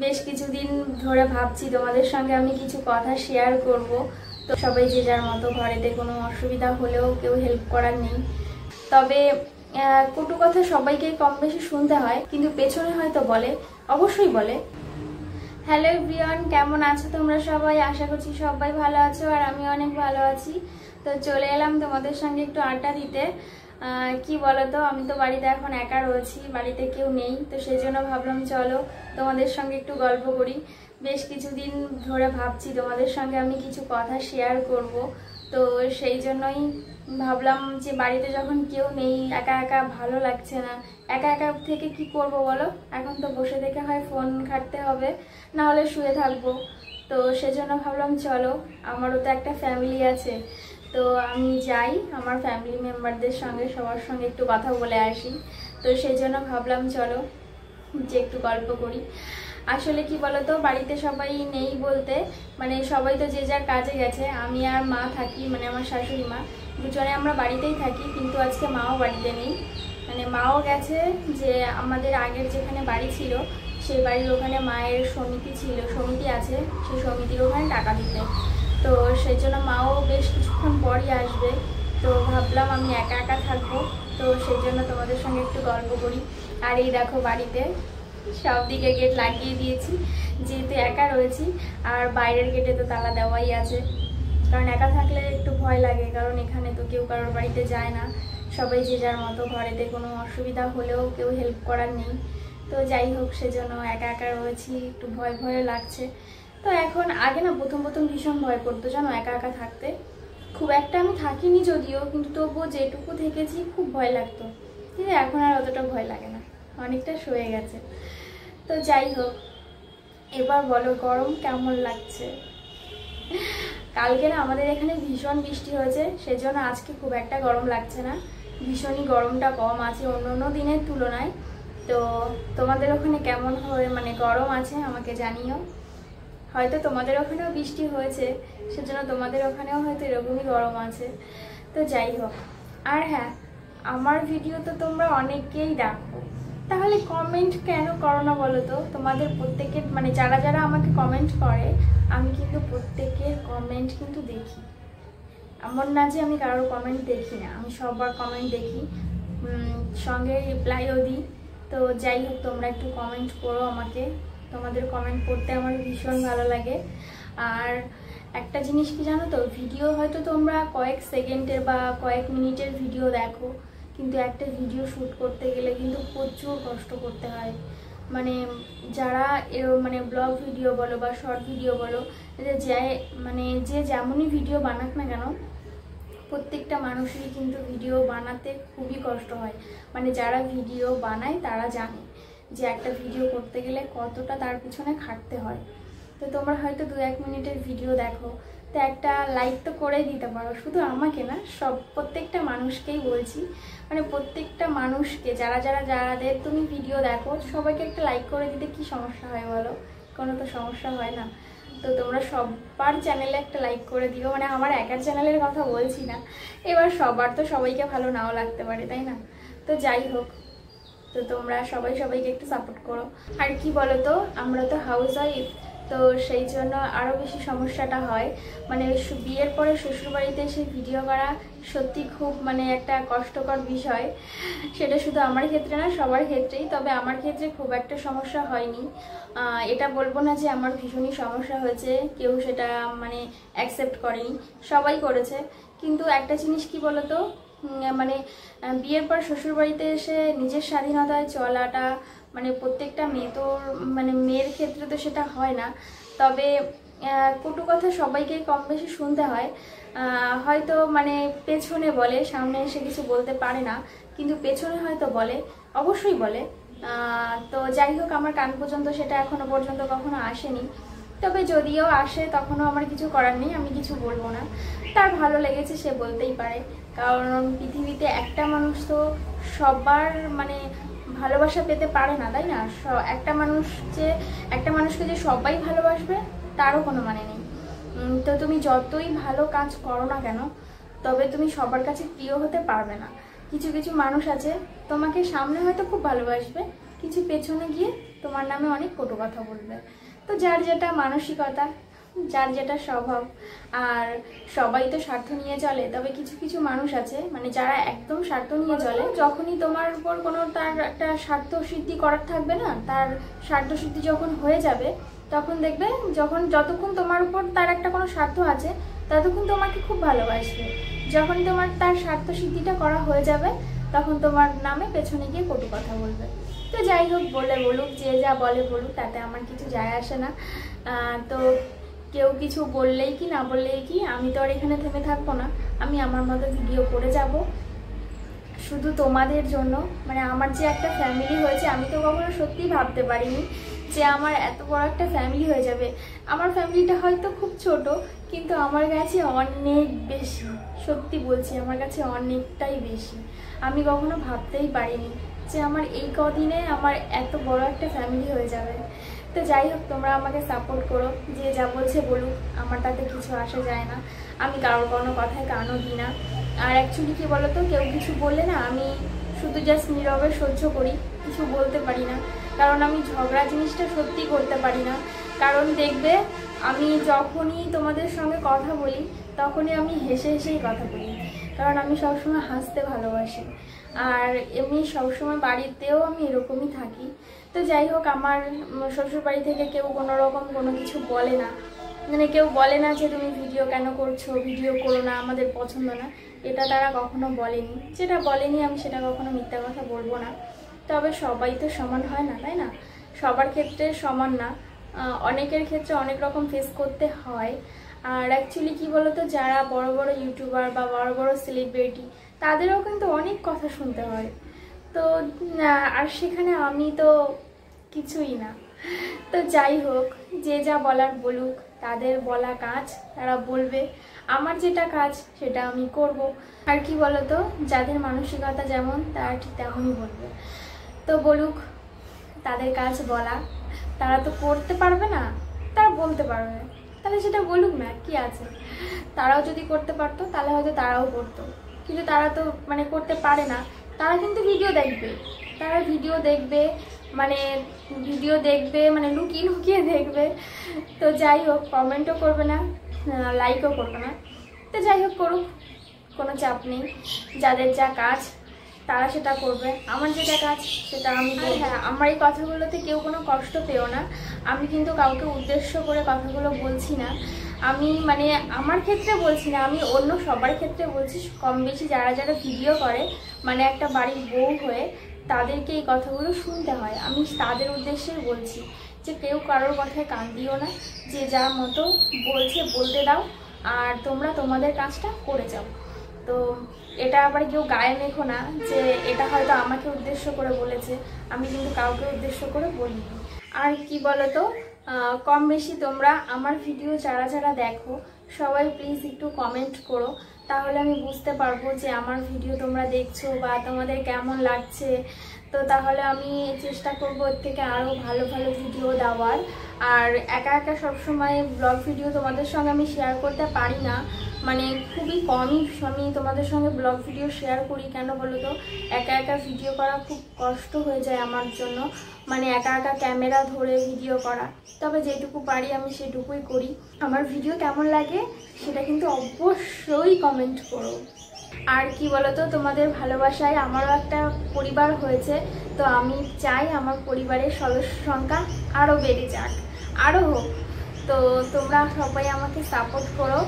বেশ কিছুদিন ধরে ভাবছি তোমাদের সঙ্গে আমি কিছু কথা শেয়ার করব। তো সবাই যে যার মতো, ঘরেতে কোনো অসুবিধা হলেও কেউ হেল্প করার নেই। তবে কটু কথা সবাইকে কম বেশি শুনতে হয়, কিন্তু পেছনে হয়তো বলে, অবশ্যই বলে। হ্যালো এভরিওয়ান, কেমন আছো তোমরা সবাই? আশা করছি সবাই ভালো আছো আর আমি অনেক ভালো আছি। তো চলে এলাম তোমাদের সঙ্গে একটু আড্ডা দিতে। কি বলতো, আমি তো বাড়িতে এখন একা রয়েছি, বাড়িতে কেউ নেই, তো সেই জন্য ভাবলাম চলো তোমাদের সঙ্গে একটু গল্প করি। বেশ কিছুদিন ধরে ভাবছি তোমাদের সঙ্গে আমি কিছু কথা শেয়ার করব। তো সেই জন্যই ভাবলাম যে বাড়িতে যখন কেউ নেই, একা একা ভালো লাগছে না। একা একা থেকে কি করব বলো? এখন তো বসে থেকে হয় ফোন ঘাঁটতে হবে, না হলে শুয়ে থাকবো। তো সেজন্য ভাবলাম চলো, আমারও তো একটা ফ্যামিলি আছে, তো আমি যাই আমার ফ্যামিলি মেম্বারদের সঙ্গে, সবার সঙ্গে একটু কথা বলে আসি। তো সেই জন্য ভাবলাম চলো যে একটু গল্প করি। আসলে কি বলতো, বাড়িতে সবাই নেই বলতে মানে সবাই তো যে যার কাজে গেছে, আমি আর মা থাকি, মানে আমার শাশুড়ি মা, দুজনে আমরা বাড়িতেই থাকি। কিন্তু আজকে মাও বাড়িতে নেই, মানে মাও গেছে যে আমাদের আগের যেখানে বাড়ি ছিল সেই বাড়ির ওখানে মায়ের সমিতি আছে, সেই সমিতির ওখানে টাকা দিতে। তো সেই জন্য মাও বেশ কিছুক্ষণ পরই আসবে। তো ভাবলাম আমি একা একা থাকবো, তো সেই জন্য তোমাদের সঙ্গে একটু গল্প করি। আর এই দেখো, বাড়িতে সব দিকে গেট লাগিয়ে দিয়েছি যেহেতু একা রয়েছি, আর বাইরের গেটে তো তালা দেওয়াই আছে, কারণ একা থাকলে একটু ভয় লাগে, কারণ এখানে তো কেউ কারোর বাড়িতে যায় না, সবাই যে যার মতো, ঘরেতে কোনো অসুবিধা হলেও কেউ হেল্প করার নেই। তো যাই হোক, সেজন্য একা একা রয়েছি, একটু ভয় ভয় লাগছে। তো এখন আগে না প্রথম প্রথম ভীষণ ভয় করতো জানো, একা একা থাকতে। খুব একটা আমি থাকিনি যদিও, কিন্তু তবুও যেটুকু থেকেছি খুব ভয় লাগতো, কিন্তু এখন আর অতটা ভয় লাগে না, অনেকটা সয়ে গেছে। তো যাই হোক, এবার বলো গরম কেমন লাগছে? কালকে না আমাদের এখানে ভীষণ বৃষ্টি হয়েছে, সেজন্য আজকে খুব একটা গরম লাগছে না, ভীষণই গরমটা কম আছে অন্য অন্য দিনের তুলনায়। তো তোমাদের ওখানে কেমন মানে গরম আছে আমাকে জানিও। হয়তো তোমাদের ওখানেও বৃষ্টি হয়েছে, সেজন্য তোমাদের ওখানেও হয়তো এরকমই গরম আছে। তো যাই হোক, আর হ্যাঁ, আমার ভিডিও তো তোমরা অনেকেই দেখো, তাহলে কমেন্ট কেন করো না বলো তো? তোমাদের প্রত্যেকের মানে যারা যারা আমাকে কমেন্ট করে, আমি কিন্তু প্রত্যেকের কমেন্ট কিন্তু দেখি। এমন না যে আমি কারোর কমেন্ট দেখি না, আমি সবার কমেন্ট দেখি, সঙ্গে রিপ্লাইও দিই। তো যাই হোক, তোমরা একটু কমেন্ট করো আমাকে, তোমাদের কমেন্ট পড়তে আমার ভীষণ ভালো লাগে। আর একটা জিনিস কি জানো তো, ভিডিও হয়তো তোমরা কয়েক সেকেন্ডের বা কয়েক মিনিটের ভিডিও দেখো, কিন্তু একটা ভিডিও শ্যুট করতে গেলে কিন্তু প্রচুর কষ্ট করতে হয়। মানে যারা মানে ব্লগ ভিডিও বলো বা শর্ট ভিডিও বলো, যে যেমনই ভিডিও বানাক না কেন, প্রত্যেকটা মানুষেরই কিন্তু ভিডিও বানাতে খুবই কষ্ট হয়। মানে যারা ভিডিও বানায় তারা জানে যে একটা ভিডিও করতে গেলে কতটা তার পিছনে খাটতে হয়। তো তোমরা হয়তো 2-1 মিনিটের ভিডিও দেখো, তো একটা লাইক তো করেই দিতে পারো, শুধু আমাকে না, প্রত্যেকটা মানুষকেই বলছি, মানে প্রত্যেকটা মানুষকে, যারাদের তুমি ভিডিও দেখো, সবাইকে একটা লাইক করে দিতে কি সমস্যা হয় বলো? কোনো তো সমস্যা হয় না। তো তোমরা সবার চ্যানেলে একটা লাইক করে দিও, মানে আমার একার চ্যানেলের কথা বলছি না, এবার সবার তো সবাইকে ভালো নাও লাগতে পারে, তাই না? তো যাই হোক, তো তোমরা সবাই সবাইকে একটু সাপোর্ট করো। আর কি বলো তো, আমরা তো হাউস ওয়াইফ, তো সেই জন্য আরও বেশি সমস্যাটা হয়। মানে বিয়ের পরে শ্বশুরবাড়িতে এসে ভিডিও করা সত্যি খুব মানে একটা কষ্টকর বিষয়। সেটা শুধু আমার ক্ষেত্রে না, সবার ক্ষেত্রেই, তবে আমার ক্ষেত্রে খুব একটা সমস্যা হয়নি। এটা বলবো না যে আমার ভীষণই সমস্যা হয়েছে, কেউ সেটা মানে অ্যাকসেপ্ট করেনি, সবাই করেছে। কিন্তু একটা জিনিস কি বলতো, মানে বিয়ের পর শ্বশুরবাড়িতে এসে নিজের স্বাধীনতায় চলাটা, মানে প্রত্যেকটা মেয়ে তো, মানে মেয়ের ক্ষেত্রে তো সেটা হয় না। তবে কটু কথা সবাইকে কম বেশি শুনতে হয়। হয়তো মানে পেছনে বলে, সামনে এসে কিছু বলতে পারে না, কিন্তু পেছনে হয়তো বলে, অবশ্যই বলে। তো যাই হোক, আমার কান পর্যন্ত সেটা এখনো পর্যন্ত কখনো আসেনি। তবে যদিও আসে, তখনও আমার কিছু করার নেই, আমি কিছু বলবো না। তার ভালো লেগেছে সে বলতেই পারে, কারণ পৃথিবীতে একটা মানুষ তো সবার মানে ভালোবাসা পেতে পারে না, তাই না? একটা মানুষকে যে সবাই ভালোবাসবে তারও কোনো মানে নেই। তো তুমি যতই ভালো কাজ করো না কেন, তবে তুমি সবার কাছে প্রিয় হতে পারবে না। কিছু কিছু মানুষ আছে তোমাকে সামনে হয়তো খুব ভালোবাসবে, কিছু পেছনে গিয়ে তোমার নামে অনেক কটু কথা বলবে। তো যার যেটা মানসিকতা, যার যেটা স্বভাব, আর সবাই তো স্বার্থ নিয়ে চলে। তবে কিছু কিছু মানুষ আছে মানে যারা একদম স্বার্থ নিয়ে চলে, যখনই তোমার উপর কোনো তার একটা স্বার্থ সিদ্ধি করার থাকবে না, তার স্বার্থ সিদ্ধি যখন হয়ে যাবে তখন দেখবে যতক্ষণ তোমার উপর তার একটা কোনো স্বার্থ আছে ততক্ষণ তোমাকে খুব ভালোবাসবে। যখন তোমার তার স্বার্থ সিদ্ধিটা করা হয়ে যাবে তখন তোমার নামে পেছনে গিয়ে কটু কথা বলবে। তো যাই হোক, বলে বলুক, যে যা বলে বলুক, তাতে আমার কিছু যায় আসে না। তো কেউ কিছু বললেই কি না বললেই কি, আমি তো আর এখানে থেমে থাকবো না। আমি আমার মতো ভিডিও করে যাব শুধু তোমাদের জন্য। মানে আমার যে একটা ফ্যামিলি হয়েছে, আমি তো কখনো সত্যিই ভাবতে পারিনি যে আমার এত বড় একটা ফ্যামিলি হয়ে যাবে। আমার ফ্যামিলিটা হয়তো খুব ছোট, কিন্তু আমার কাছে অনেক বেশি। সত্যি বলছি, আমার কাছে অনেকটাই বেশি। আমি কখনো ভাবতেই পারিনি যে আমার এই কদিনে আমার এত বড় একটা ফ্যামিলি হয়ে যাবে। তো যাই হোক, তোমরা আমাকে সাপোর্ট করো, যে যা বলছে বলুক, আমার তাতে কিছু আসা যায় না। আমি কারোর কোনো কথায় কানও দিই না। আর অ্যাকচুয়ালি কী বলো তো, কেউ কিছু বললে না, আমি শুধু জাস্ট নীরবে সহ্য করি, কিছু বলতে পারি না। কারণ আমি ঝগড়া জিনিসটা সত্যি করতে পারি না। কারণ দেখবে, আমি যখনই তোমাদের সঙ্গে কথা বলি তখনই আমি হেসে হেসেই কথা বলি, কারণ আমি সবসময় হাসতে ভালোবাসি। আর এমনি সবসময় বাড়িতেও আমি এরকমই থাকি। তো যাই হোক, আমার শ্বশুরবাড়ি থেকে কেউ কোনো রকম কোনো কিছু বলে না। মানে কেউ বলে না যে তুমি ভিডিও কেন করছো, ভিডিও করো না, আমাদের পছন্দ না। এটা তারা কখনো বলেনি। যেটা বলেনি আমি সেটা কখনো মিথ্যা কথা বলবো না। তবে সবাই তো সমান হয় না, তাই না? সবার ক্ষেত্রে সমান না, অনেকের ক্ষেত্রে অনেক রকম ফেস করতে হয়। আর অ্যাকচুয়ালি কী বলতো, যারা বড় বড় ইউটিউবার বা বড় বড় সেলিব্রিটি, তাদেরও কিন্তু অনেক কথা শুনতে হয়। তো আর সেখানে আমি তো কিছুই না। তো যাই হোক, যে যা বলার বলুক, তাদের বলা কাজ, তারা বলবে। আমার যেটা কাজ সেটা আমি করব। আর কি বলতো, যাদের মানসিকতা যেমন তারা ঠিক তেমনই বলবে। তো বলুক, তাদের কাজ বলা। তারা তো করতে পারবে না, তারা বলতে পারবে, তাহলে সেটা বলুক না, কি আছে। তারাও যদি করতে পারতো তাহলে হয়তো তারাও করতো, কিন্তু তারা তো মানে করতে পারে না। তারা কিন্তু ভিডিও দেখবে, তারা ভিডিও দেখবে মানে লুকিয়ে লুকিয়ে দেখবে। তো যাই হোক, কমেন্টও করবে না, লাইকও করবে না। তো যাই হোক, করুক, কোনো চাপ নেই। যাদের যা কাজ তারা সেটা করবে, আমার যেটা কাজ সেটা আমি করব। হ্যাঁ, আমার এই কথাগুলোতে কেউ কোনো কষ্ট পেও না। আমি কিন্তু কাউকে উদ্দেশ্য করে কথাগুলো বলছি না। আমি মানে আমার ক্ষেত্রে বলছি না, আমি অন্য সবার ক্ষেত্রে বলছি। কম বেশি যারা যারা ভিডিও করে, মানে একটা বাড়ির বউ হয়ে তাদেরকে এই কথাগুলো শুনতে হয়। আমি তাদের উদ্দেশ্যে বলছি যে কেউ কারোর কথায় কান দিও না, যে যার মতো বলছে বলতে দাও, আর তোমরা তোমাদের কাজটা করে যাও। তো এটা আবার কেউ গায়ে মেখো না যে এটা হয়তো আমাকে উদ্দেশ্য করে বলেছে। আমি কিন্তু কাউকে উদ্দেশ্য করে বলিনি। আর কি বলতো, কম বেশি তোমরা আমার ভিডিও যারা যারা দেখো সবাই প্লিজ একটু কমেন্ট করো, তাহলে আমি বুঝতে পারবো যে আমার ভিডিও তোমরা দেখছো বা তোমাদের কেমন লাগছে। তো তাহলে আমি চেষ্টা করবো এর থেকে আরও ভালো ভালো ভিডিও দেওয়ার। আর একা একা সবসময় ব্লগ ভিডিও তোমাদের সঙ্গে আমি শেয়ার করতে পারি না, মানে খুবই কমই আমি তোমাদের সঙ্গে ব্লগ ভিডিও শেয়ার করি। কেন বলো তো, একা একা ভিডিও করা খুব কষ্ট হয়ে যায় আমার জন্য, মানে একা একা ক্যামেরা ধরে ভিডিও করা। তবে যেটুকু পারি আমি সেটুকুই করি। আমার ভিডিও কেমন লাগে সেটা কিন্তু অবশ্যই কমেন্ট করো। আর কি বলতো, তোমাদের ভালোবাসায় আমারও একটা পরিবার হয়েছে। তো আমি চাই আমার পরিবারের সদস্য সংখ্যা আরও বেড়ে যাক, আরও হোক। তো তোমরা সবাই আমাকে সাপোর্ট করো,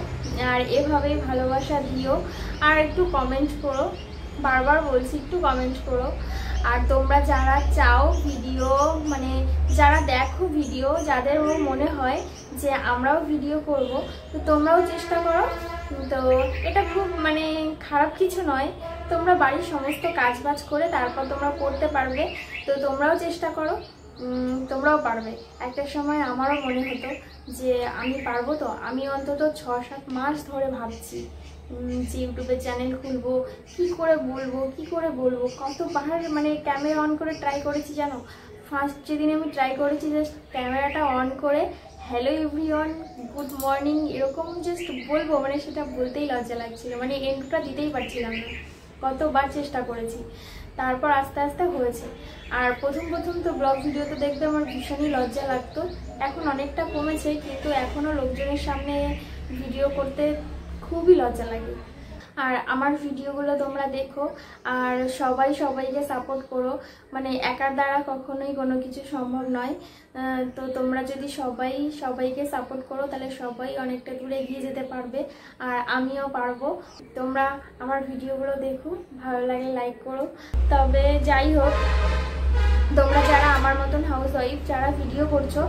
আর এভাবেই ভালোবাসা দিও। আর একটু কমেন্ট করো, বারবার বলছি একটু কমেন্ট করো। আর তোমরা যারা চাও ভিডিও, মানে যারা দেখো ভিডিও, যাদের মনে হয় যে আমরাও ভিডিও করব, তো তোমরাও চেষ্টা করো। তো এটা খুব মানে খারাপ কিছু নয়, তোমরা বাড়ির সমস্ত কাজ বাজ করে তারপর তোমরা করতে পারবে। তো তোমরাও চেষ্টা করো, তোমরাও পারবে। একটা সময় আমারও মনে হতো যে আমি পারবো। তো আমি অন্তত 6-7 মাস ধরে ভাবছি যে ইউটিউবের চ্যানেল খুলবো, কি করে বলবো, কতবার মানে ক্যামেরা অন করে ট্রাই করেছি জানো। ফার্স্ট যেদিন আমি ট্রাই করেছি, জাস্ট ক্যামেরাটা অন করে হ্যালো এভরিওয়ান, গুড মর্নিং এরকম জাস্ট বলবো, মানে সেটা বলতেই লজ্জা লাগছিল, মানে এন্ট্রোটা দিতেই পারছিলাম না। কতবার চেষ্টা করেছি। তারপর আস্তে আস্তে হয়েছে। আর প্রথম তো ব্লগ ভিডিও তো দেখতে আমার ভীষণই লজ্জা লাগতো, এখন অনেকটা কমেছে, কিন্তু এখনও লোকজনের সামনে ভিডিও করতে খুবই লজ্জা লাগে। আর আমার ভিডিওগুলো তোমরা দেখো আর সবাইকে সাপোর্ট করো, মানে একার দ্বারা কখনোই কোনো কিছু সম্ভব নয়। তো তোমরা যদি সবাইকে সাপোর্ট করো তাহলে সবাই অনেকটা দূরে এগিয়ে যেতে পারবে, আর আমিও পারবো। তোমরা আমার ভিডিওগুলো দেখো, ভালো লাগে লাইক করো। তবে যাই হোক, তোমরা যারা আমার মতন হাউসওয়াইফ যারা ভিডিও করছো,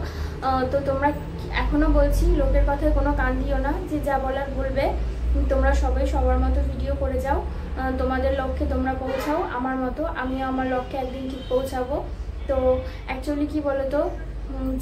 তো তোমরা এখনও বলছি লোকের কথায় কোনো কান দিও না, যে যা বলার বলবে। তোমরা সবাই সবার মতো ভিডিও করে যাও, তোমাদের লক্ষ্যে তোমরা পৌঁছাও আমার মতো, আমিও আমার লক্ষ্যে একদিন ঠিক পৌঁছাবো। তো অ্যাকচুয়ালি কি বলো তো,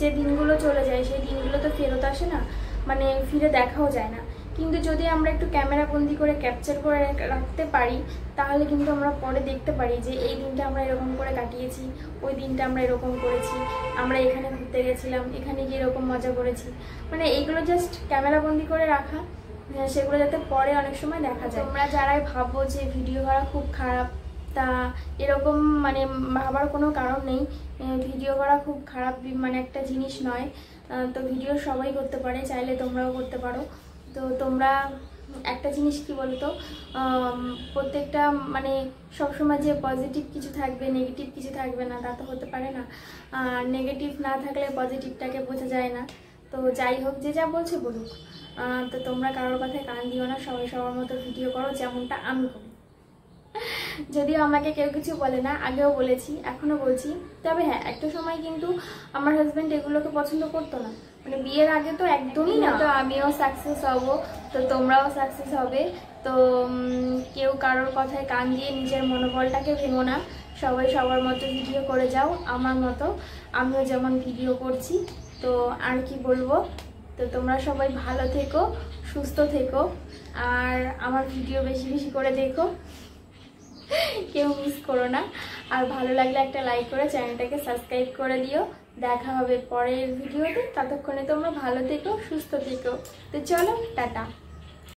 যে দিনগুলো চলে যায় সেই দিনগুলো তো ফেরত আসে না, মানে ফিরে দেখাও যায় না। কিন্তু যদি আমরা একটু ক্যামেরা বন্দি করে ক্যাপচার করে রাখতে পারি, তাহলে কিন্তু আমরা পরে দেখতে পারি যে এই দিনটা আমরা এরকম করে কাটিয়েছি, ওই দিনটা আমরা এরকম করেছি, আমরা এখানে ঘুরতে গেছিলাম, এখানে গিয়ে এরকম মজা করেছি। মানে এইগুলো জাস্ট ক্যামেরা বন্দি করে রাখা, সেগুলো যাতে পরে অনেক সময় দেখা যায়। তোমরা যারাই ভাবো যে ভিডিও করা খুব খারাপ, তা এরকম মানে ভাবার কোনো কারণ নেই। ভিডিও করা খুব খারাপ মানে একটা জিনিস নয়। তো ভিডিও সবাই করতে পারে, চাইলে তোমরাও করতে পারো। তো তোমরা একটা জিনিস কি বলতো, প্রত্যেকটা মানে সবসময় যে পজিটিভ কিছু থাকবে নেগেটিভ কিছু থাকবে না, তা তো হতে পারে না। আর নেগেটিভ না থাকলে পজিটিভটাকে বোঝা যায় না। তো যাই হোক, যে যা বলছে বলুক, তো তোমরা কারোর কথায় কান দিও না, সবাই সবার মতো ভিডিও করো যেমনটা আমি করি। যদিও আমাকে কেউ কিছু বলে না, আগেও বলেছি এখনও বলছি। তবে হ্যাঁ, একটা সময় কিন্তু আমার হাজব্যান্ড এগুলোকে পছন্দ করতো না, মানে বিয়ের আগে তো একদমই না। তো আমিও সাকসেস হব, তো তোমরাও সাকসেস হবে। তো কেউ কারোর কথায় কান দিয়ে নিজের মনোবলটাকে ভেঙো না, সবাই সবার মতো ভিডিও করে যাও আমার মতো, আমিও যেমন ভিডিও করছি। তো আর কি বলবো, তো তোমরা সবাই ভালো থেকো, সুস্থ থেকো, আর আমার ভিডিও বেশি বেশি করে দেখো, কেউ মিস করো না। আর ভালো লাগলে একটা লাইক করে চ্যানেলটাকে সাবস্ক্রাইব করে দিও। দেখা হবে পরের ভিডিওতে, ততক্ষণে তোমরা ভালো থেকো, সুস্থ থেকো। তো চলো, টাটা।